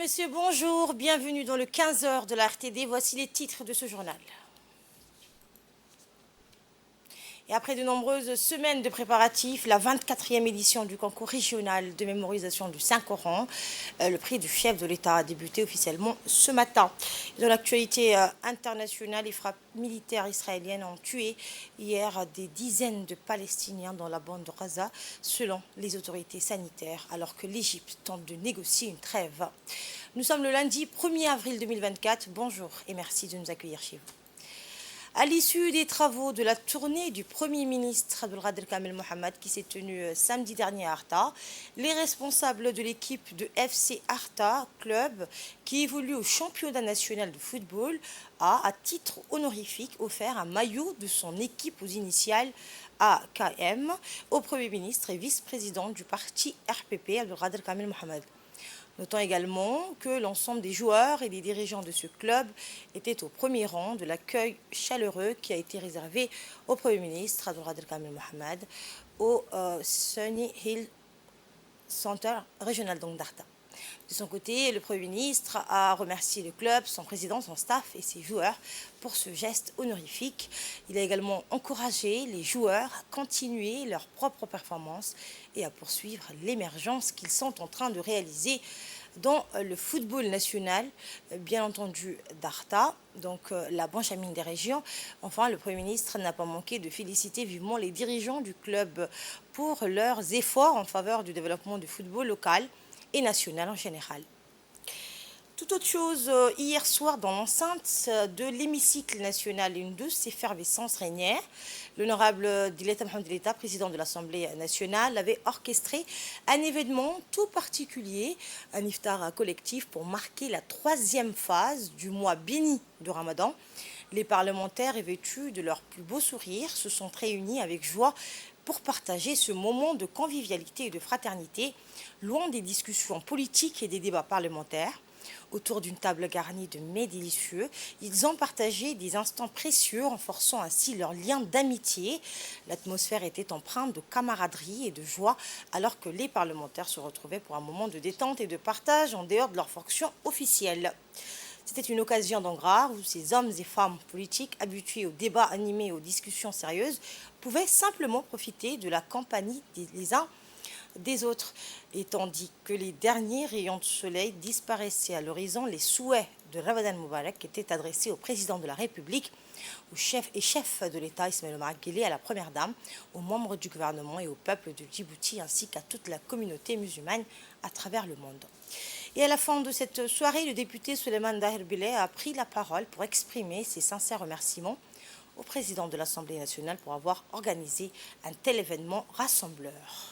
messieurs, bonjour. Bienvenue dans le 15 heures de la RTD. Voici les titres de ce journal. Et après de nombreuses semaines de préparatifs, la 24e édition du concours régional de mémorisation du Saint-Coran, le prix du chef de l'État a débuté officiellement ce matin. Dans l'actualité internationale, les frappes militaires israéliennes ont tué hier des dizaines de Palestiniens dans la bande de Gaza, selon les autorités sanitaires, alors que l'Égypte tente de négocier une trêve. Nous sommes le lundi 1er avril 2024. Bonjour et merci de nous accueillir chez vous. À l'issue des travaux de la tournée du Premier ministre Abdelkader Kamel Mohamed qui s'est tenue samedi dernier à Arta, les responsables de l'équipe de FC Arta, club qui évolue au championnat national de football, a, à titre honorifique, offert un maillot de son équipe aux initiales AKM au Premier ministre et vice-président du parti RPP Abdelkader Kamel Mohamed. Notons également que l'ensemble des joueurs et des dirigeants de ce club étaient au premier rang de l'accueil chaleureux qui a été réservé au Premier ministre Abdelkader Kamel Mohamed au Sunny Hill Center régional d'Arta. De son côté, le Premier ministre a remercié le club, son président, son staff et ses joueurs pour ce geste honorifique. Il a également encouragé les joueurs à continuer leur propre performance et à poursuivre l'émergence qu'ils sont en train de réaliser dans le football national, bien entendu d'Arta, donc la branche amine des régions. Enfin, le Premier ministre n'a pas manqué de féliciter vivement les dirigeants du club pour leurs efforts en faveur du développement du football local et national en général. Tout autre chose, hier soir, dans l'enceinte de l'hémicycle national, une douce effervescence régnait. L'honorable Dileta Mohamed Dileta, président de l'Assemblée nationale, avait orchestré un événement tout particulier, un iftar collectif pour marquer la 3e phase du mois béni de Ramadan. Les parlementaires, revêtus de leur plus beau sourire, se sont réunis avec joie pour partager ce moment de convivialité et de fraternité, loin des discussions politiques et des débats parlementaires. Autour d'une table garnie de mets délicieux, ils ont partagé des instants précieux, renforçant ainsi leur lien d'amitié. L'atmosphère était empreinte de camaraderie et de joie, alors que les parlementaires se retrouvaient pour un moment de détente et de partage en dehors de leurs fonctions officielles. C'était une occasion donc rare où ces hommes et femmes politiques habitués aux débats animés et aux discussions sérieuses pouvaient simplement profiter de la compagnie des uns des autres. Et tandis que les derniers rayons de soleil disparaissaient à l'horizon, les souhaits de Ramadan Moubarak étaient adressés au président de la République, au chef de l'État Ismaël Omar Guelleh, à la Première Dame, aux membres du gouvernement et au peuple de Djibouti ainsi qu'à toute la communauté musulmane à travers le monde. Et à la fin de cette soirée, le député Souleymane Dahir Bileh a pris la parole pour exprimer ses sincères remerciements au président de l'Assemblée nationale pour avoir organisé un tel événement rassembleur.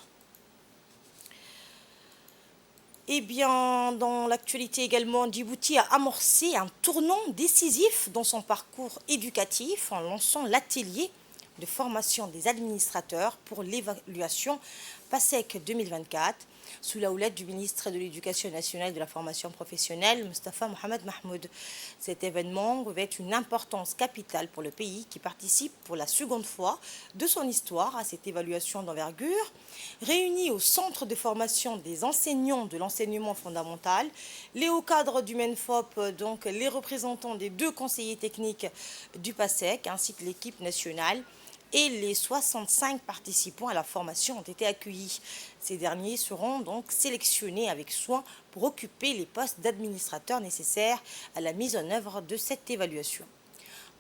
Eh bien, dans l'actualité également, Djibouti a amorcé un tournant décisif dans son parcours éducatif en lançant l'atelier de formation des administrateurs pour l'évaluation PASEC 2024, sous la houlette du ministre de l'Éducation nationale et de la formation professionnelle, Mustafa Mohamed Mahmoud. Cet événement revêt une importance capitale pour le pays qui participe pour la seconde fois de son histoire à cette évaluation d'envergure. Réunis au centre de formation des enseignants de l'enseignement fondamental, les hauts cadres du MENFOP, donc les représentants des 2 conseillers techniques du PASEC ainsi que l'équipe nationale, et les 65 participants à la formation ont été accueillis. Ces derniers seront donc sélectionnés avec soin pour occuper les postes d'administrateurs nécessaires à la mise en œuvre de cette évaluation.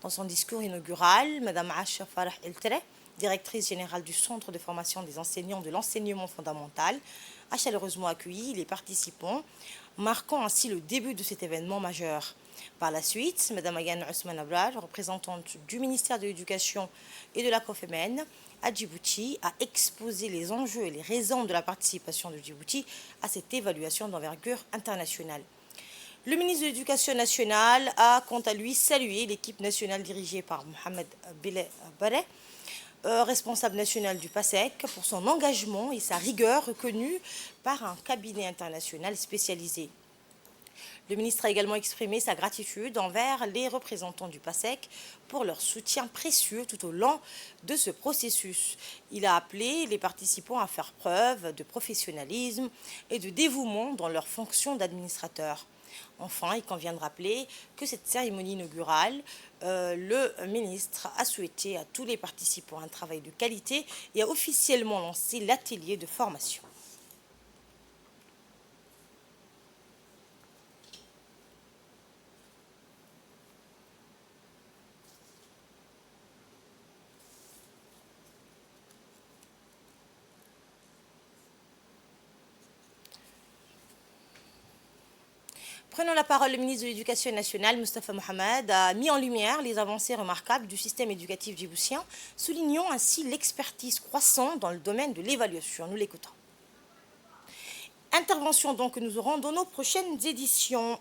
Dans son discours inaugural, Mme Acha Farah El-Tere, directrice générale du Centre de formation des enseignants de l'enseignement fondamental, a chaleureusement accueilli les participants, marquant ainsi le début de cet événement majeur. Par la suite, Mme Ayane Ousmane Abrar, représentante du ministère de l'Éducation et de la COFEMEN à Djibouti, a exposé les enjeux et les raisons de la participation de Djibouti à cette évaluation d'envergure internationale. Le ministre de l'Éducation nationale a, quant à lui, salué l'équipe nationale dirigée par Mohamed Bileh Bareh, responsable national du PASEC, pour son engagement et sa rigueur reconnue par un cabinet international spécialisé. Le ministre a également exprimé sa gratitude envers les représentants du PASEC pour leur soutien précieux tout au long de ce processus. Il a appelé les participants à faire preuve de professionnalisme et de dévouement dans leur fonction d'administrateur. Enfin, il convient de rappeler que cette cérémonie inaugurale, le ministre a souhaité à tous les participants un travail de qualité et a officiellement lancé l'atelier de formation. Prenons la parole, le ministre de l'Éducation nationale, Moustapha Mohamed, a mis en lumière les avancées remarquables du système éducatif djiboutien, soulignant ainsi l'expertise croissante dans le domaine de l'évaluation. Nous l'écoutons. Intervention donc que nous aurons dans nos prochaines éditions.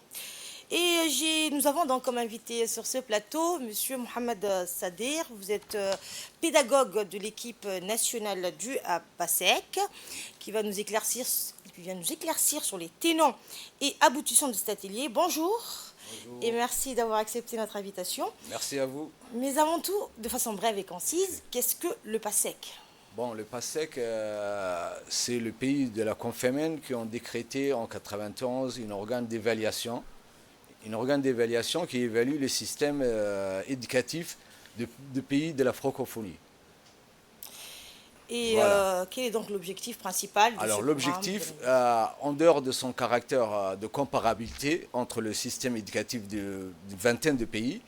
Et nous avons donc comme invité sur ce plateau Monsieur Mohamed Sadir. Vous êtes pédagogue de l'équipe nationale du PASEC qui vient nous éclaircir sur les tenants et aboutissants de cet atelier. Bonjour. Bonjour. Et merci d'avoir accepté notre invitation. Merci à vous. Mais avant tout, de façon brève et concise, qu'est-ce que le PASEC? Bon, le PASEC, c'est le pays de la Confémène qui ont décrété en 91 un organe d'évaluation qui évalue les systèmes éducatifs de pays de la francophonie. Et Voilà. quel est donc l'objectif principal de Alors ce l'objectif, programme en dehors de son caractère de comparabilité entre le système éducatif d'une vingtaine de pays,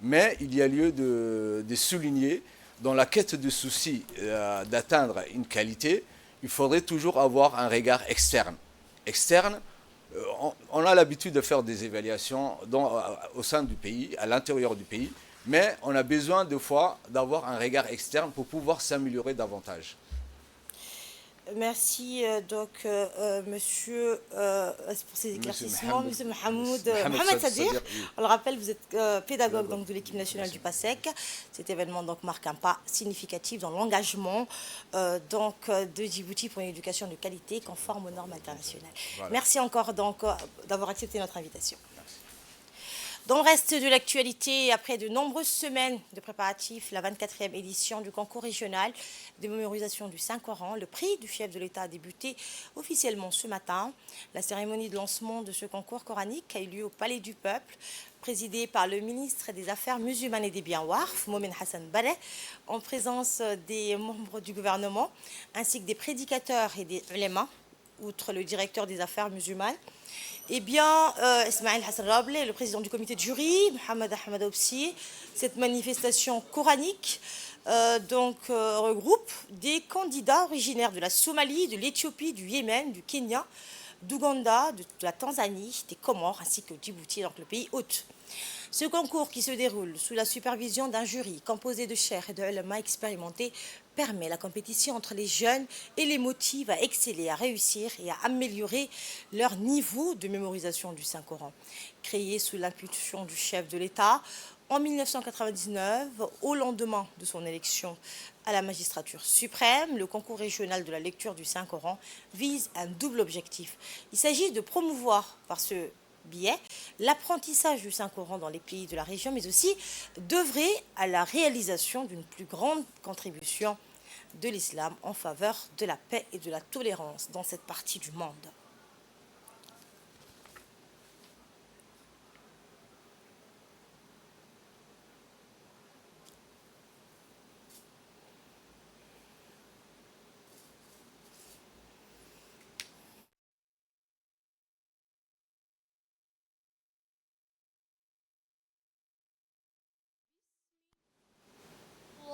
mais il y a lieu de souligner dans la quête de souci d'atteindre une qualité, il faudrait toujours avoir un regard externe. Externe, on a l'habitude de faire des évaluations au sein du pays, à l'intérieur du pays, mais on a besoin des fois d'avoir un regard externe pour pouvoir s'améliorer davantage. Merci monsieur pour ces éclaircissements, monsieur Mohamed Sadir. Oui. On le rappelle, vous êtes pédagogue donc, de l'équipe nationale du PASEC. Cet événement donc, marque un pas significatif dans l'engagement de Djibouti pour une éducation de qualité conforme aux normes internationales. Voilà. Merci encore d'avoir accepté notre invitation. Dans le reste de l'actualité, après de nombreuses semaines de préparatifs, la 24e édition du concours régional de mémorisation du Saint-Coran, le prix du fief de l'État a débuté officiellement ce matin. La cérémonie de lancement de ce concours coranique a eu lieu au Palais du Peuple, présidée par le ministre des Affaires musulmanes et des Biens Warf, Mohamed Hassan Baleh, en présence des membres du gouvernement, ainsi que des prédicateurs et des ulémas, outre le directeur des Affaires musulmanes. Eh bien, Ismaël Hassan Rable, le président du comité de jury, Mohamed Ahmed Obsi, cette manifestation coranique regroupe des candidats originaires de la Somalie, de l'Éthiopie, du Yémen, du Kenya, d'Ouganda, de la Tanzanie, des Comores, ainsi que Djibouti, donc le pays hôte. Ce concours qui se déroule sous la supervision d'un jury composé de cheikhs et de ulama expérimentés permet la compétition entre les jeunes et les motive à exceller, à réussir et à améliorer leur niveau de mémorisation du Saint-Coran. Créé sous l'impulsion du chef de l'État en 1999, au lendemain de son élection à la magistrature suprême, le concours régional de la lecture du Saint-Coran vise un double objectif. Il s'agit de promouvoir par ce biais l'apprentissage du Saint-Coran dans les pays de la région, mais aussi d'œuvrer à la réalisation d'une plus grande contribution de l'islam en faveur de la paix et de la tolérance dans cette partie du monde.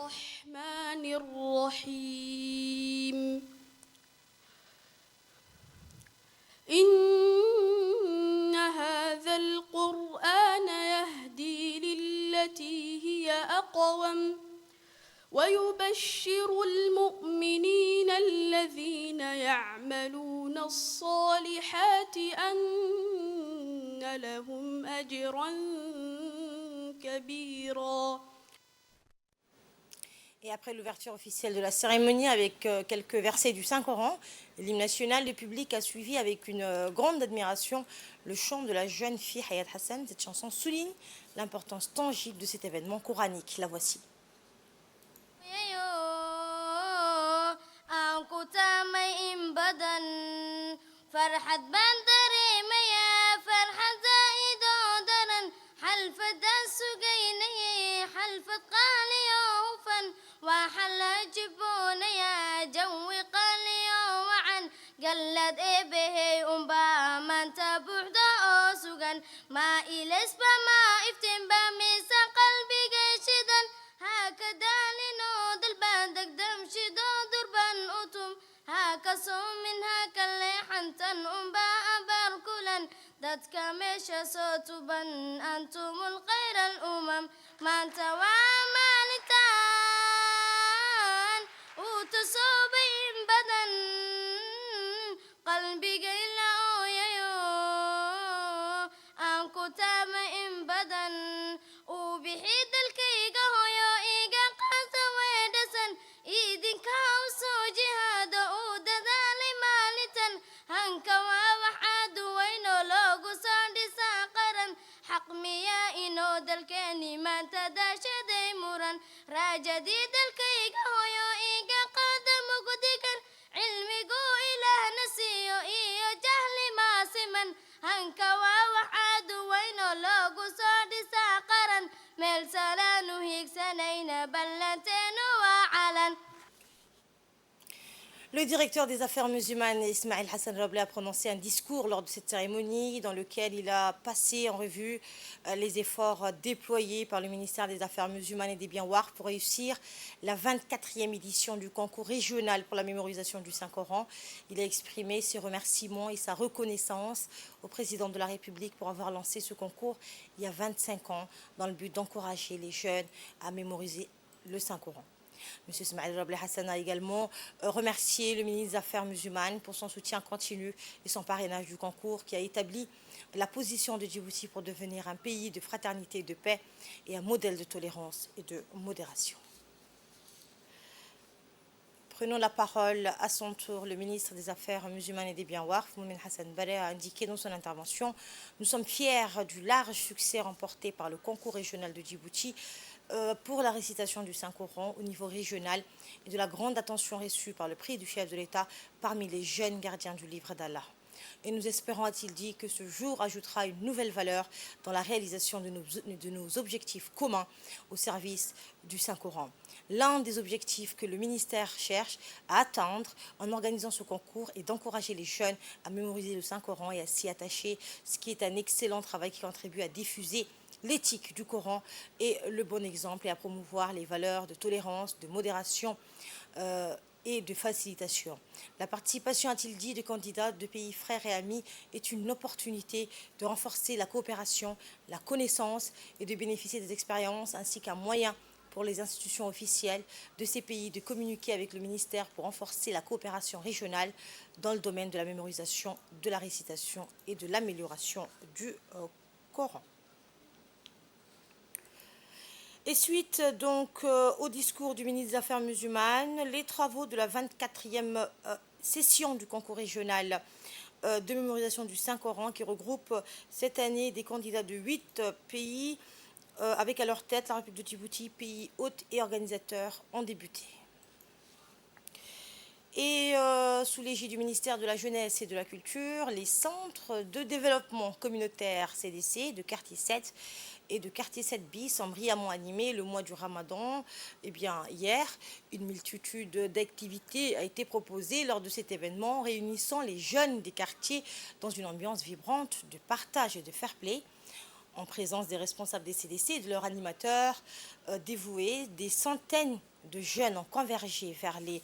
الرحمن الرحيم إن هذا القرآن يهدي للتي هي أقوم ويبشر المؤمنين الذين يعملون الصالحات أن لهم أجرا كبيرا. Et après l'ouverture officielle de la cérémonie avec quelques versets du Saint-Coran, l'hymne national, le public a suivi avec une grande admiration le chant de la jeune fille Hayat Hassan. Cette chanson souligne l'importance tangible de cet événement coranique. La voici. فرحة حلفة السقيني حلفة قالي وفن وحل جبوني يا جوي قالي وعن قلد به أمبا من تبعد أسوغن ما إلس بما افتن بميس قلبي قشدا هكذا لنود البندق دمشي دربان أتم هكا من هكا اللي حنتن أمبا أبركلا دتك مش صوتبا أنتم الخير الأمم ما أنت وعمالتان وتصوبين بدن قلبي قيلا يو أنكو تام إن بدن وبحيد الكيقة هيو إيقا قاسا ويدسن إيدين كاوسو جهاد وددالي مالتن هنكا ووحاد وينو لوغو صاندي ساقرا حقمي يا إنو دالكيني ما تداشا ديمورا راجديد الكيقة هيو إيقا قادم قدقا علمي قو إله نسيو إيو جهلي ما سمن هنكا ووحاد وينو لوغو صاندي ساقرا ميل سلانو هيك سنين بلنتين وعلن. Le directeur des affaires musulmanes, Ismaël Hassan Roblé, a prononcé un discours lors de cette cérémonie dans lequel il a passé en revue les efforts déployés par le ministère des Affaires musulmanes et des Biens Waqf pour réussir la 24e édition du concours régional pour la mémorisation du Saint-Coran. Il a exprimé ses remerciements et sa reconnaissance au président de la République pour avoir lancé ce concours il y a 25 ans dans le but d'encourager les jeunes à mémoriser le Saint-Coran. M. Ismaël Roblé Hassan a également remercié le ministre des Affaires musulmanes pour son soutien continu et son parrainage du concours qui a établi la position de Djibouti pour devenir un pays de fraternité et de paix et un modèle de tolérance et de modération. Prenons la parole à son tour. Le ministre des Affaires musulmanes et des Biens Waqf, Moumin Hassan Baleh, a indiqué dans son intervention: nous sommes fiers du large succès remporté par le concours régional de Djibouti pour la récitation du Saint-Coran au niveau régional et de la grande attention reçue par le prix du chef de l'État parmi les jeunes gardiens du livre d'Allah. Et nous espérons, a-t-il dit, que ce jour ajoutera une nouvelle valeur dans la réalisation de nos objectifs communs au service du Saint-Coran. L'un des objectifs que le ministère cherche à atteindre en organisant ce concours est d'encourager les jeunes à mémoriser le Saint-Coran et à s'y attacher, ce qui est un excellent travail qui contribue à diffuser l'éthique du Coran et le bon exemple et à promouvoir les valeurs de tolérance, de modération et de facilitation. La participation, a-t-il dit, de candidats de pays frères et amis est une opportunité de renforcer la coopération, la connaissance et de bénéficier des expériences ainsi qu'un moyen pour les institutions officielles de ces pays de communiquer avec le ministère pour renforcer la coopération régionale dans le domaine de la mémorisation, de la récitation et de l'amélioration du Coran. Et suite donc au discours du ministre des Affaires musulmanes, les travaux de la 24e session du concours régional de mémorisation du Saint-Coran qui regroupe cette année des candidats de 8 pays avec à leur tête la République de Djibouti, pays hôte et organisateur, ont débuté. Et sous l'égide du ministère de la Jeunesse et de la Culture, les centres de développement communautaire CDC de quartier 7 et de quartier 7 bis ont brillamment animé le mois du Ramadan. Eh bien, hier, une multitude d'activités a été proposée lors de cet événement, réunissant les jeunes des quartiers dans une ambiance vibrante de partage et de fair play. En présence des responsables des CDC et de leurs animateurs dévoués, des centaines de jeunes ont convergé vers les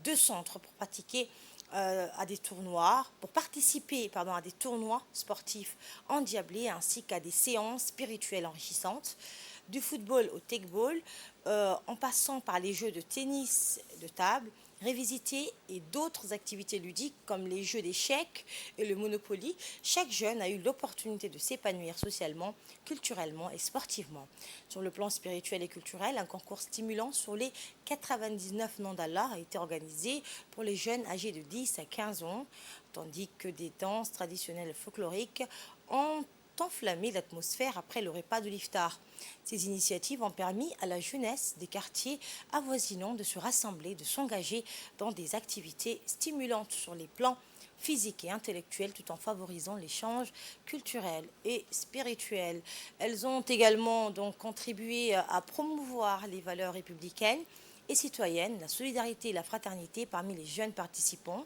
deux centres pour pratiquer à des tournois, pour participer à des tournois sportifs endiablés ainsi qu'à des séances spirituelles enrichissantes, du football au take-ball, en passant par les jeux de tennis de table, révisiter et d'autres activités ludiques comme les jeux d'échecs et le Monopoly. Chaque jeune a eu l'opportunité de s'épanouir socialement, culturellement et sportivement. Sur le plan spirituel et culturel, un concours stimulant sur les 99 noms d'Allah a été organisé pour les jeunes âgés de 10 à 15 ans, tandis que des danses traditionnelles folkloriques ont enflammé l'atmosphère après le repas de l'iftar. Ces initiatives ont permis à la jeunesse des quartiers avoisinants de se rassembler, de s'engager dans des activités stimulantes sur les plans physique et intellectuelle tout en favorisant l'échange culturel et spirituel. Elles ont également donc contribué à promouvoir les valeurs républicaines et citoyennes, la solidarité et la fraternité parmi les jeunes participants.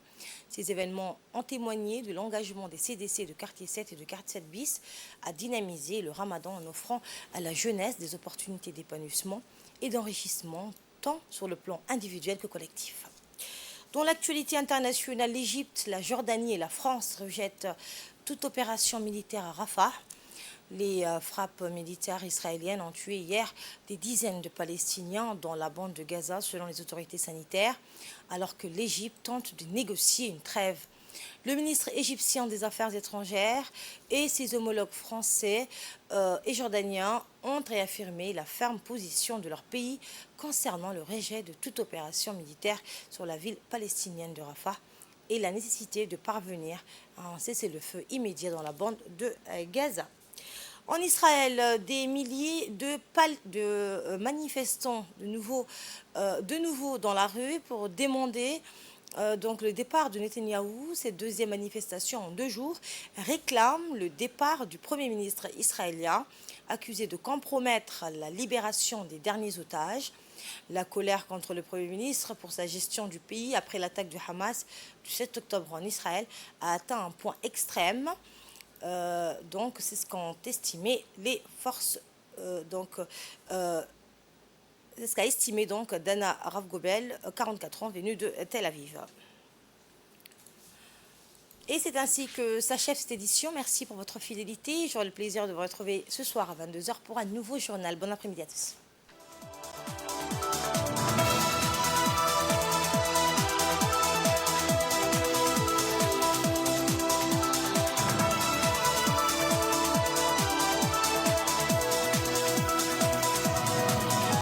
Ces événements ont témoigné de l'engagement des CDC de quartier 7 et de quartier 7 bis à dynamiser le ramadan en offrant à la jeunesse des opportunités d'épanouissement et d'enrichissement tant sur le plan individuel que collectif. Dans l'actualité internationale, l'Égypte, la Jordanie et la France rejettent toute opération militaire à Rafah. Les frappes militaires israéliennes ont tué hier des dizaines de Palestiniens dans la bande de Gaza, selon les autorités sanitaires, alors que l'Égypte tente de négocier une trêve. Le ministre égyptien des Affaires étrangères et ses homologues français et jordaniens ont réaffirmé la ferme position de leur pays concernant le rejet de toute opération militaire sur la ville palestinienne de Rafah et la nécessité de parvenir à un cessez-le-feu immédiat dans la bande de Gaza. En Israël, des milliers de manifestants de nouveau dans la rue pour demander donc le départ de Netanyahou. Cette deuxième manifestation en 2 jours réclame le départ du Premier ministre israélien, accusé de compromettre la libération des derniers otages. La colère contre le Premier ministre pour sa gestion du pays après l'attaque du Hamas du 7 octobre en Israël a atteint un point extrême. Donc c'est ce qu'ont estimé les forces c'est ce qu'a estimé donc Dana Ravgobel, 44 ans, venue de Tel Aviv. Et c'est ainsi que s'achève cette édition. Merci pour votre fidélité. J'aurai le plaisir de vous retrouver ce soir à 22h pour un nouveau journal. Bon après-midi à tous.